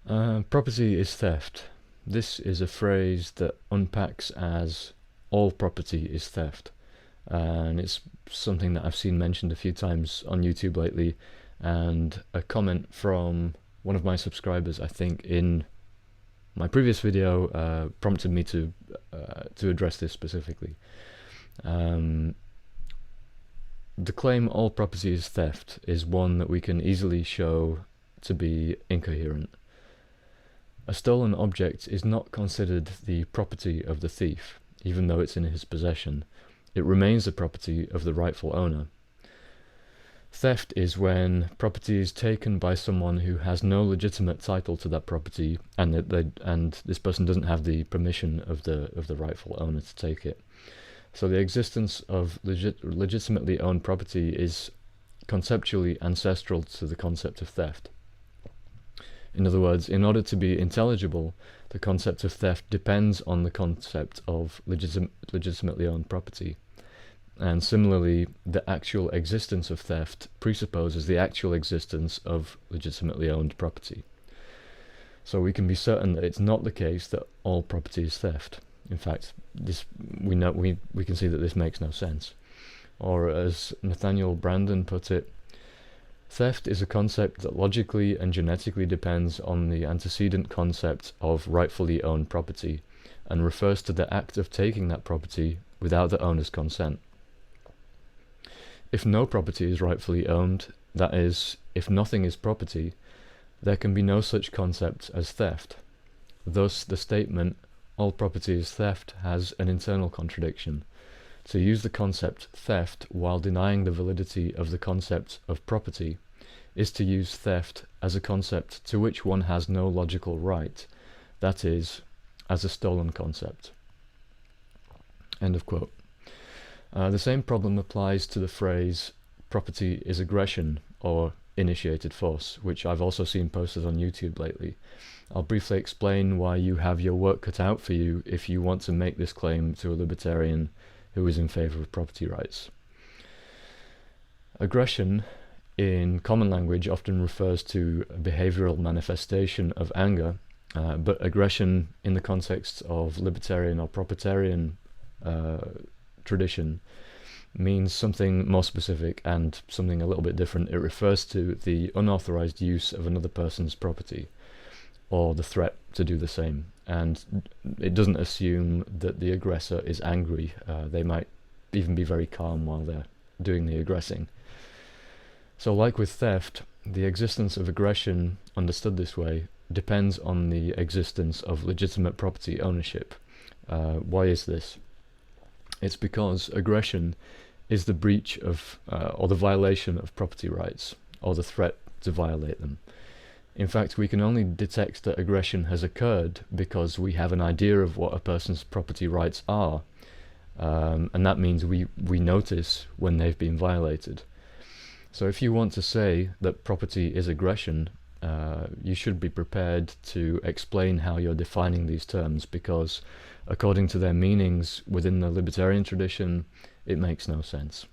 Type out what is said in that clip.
Property is theft. This is a phrase that unpacks as all property is theft. And it's something that I've seen mentioned a few times on YouTube lately, and a comment from one of my subscribers, I think, in my previous video prompted me to address this specifically. The claim all property is theft is one that we can easily show to be incoherent. A stolen object is not considered the property of the thief, even though it's in his possession. It remains the property of the rightful owner. Theft is when property is taken by someone who has no legitimate title to that property, and this person doesn't have the permission of the rightful owner to take it. So the existence of legitimately owned property is conceptually ancestral to the concept of theft. In other words, in order to be intelligible, the concept of theft depends on the concept of legitimately owned property. And similarly, the actual existence of theft presupposes the actual existence of legitimately owned property. So we can be certain that it's not the case that all property is theft. In fact, we can see that this makes no sense. Or as Nathaniel Branden put it, theft is a concept that logically and genetically depends on the antecedent concept of rightfully owned property, and refers to the act of taking that property without the owner's consent. If no property is rightfully owned, that is, if nothing is property, there can be no such concept as theft. Thus, the statement, all property is theft, has an internal contradiction. To use the concept theft while denying the validity of the concept of property is to use theft as a concept to which one has no logical right, that is, as a stolen concept. End of quote. The same problem applies to the phrase property is aggression or initiated force, which I've also seen posted on YouTube lately. I'll briefly explain why you have your work cut out for you if you want to make this claim to a libertarian who is in favor of property rights. Aggression in common language often refers to a behavioral manifestation of anger, but aggression in the context of libertarian or propertarian tradition means something more specific and something a little bit different. It refers to the unauthorized use of another person's property, or the threat to do the same. And it doesn't assume that the aggressor is angry. They might even be very calm while they're doing the aggressing. So like with theft, the existence of aggression, understood this way, depends on the existence of legitimate property ownership. Why is this? It's because aggression is the breach of, or the violation of property rights, or the threat to violate them. In fact, we can only detect that aggression has occurred because we have an idea of what a person's property rights are, and that means we notice when they've been violated. So if you want to say that property is aggression, you should be prepared to explain how you're defining these terms, because according to their meanings within the libertarian tradition, it makes no sense.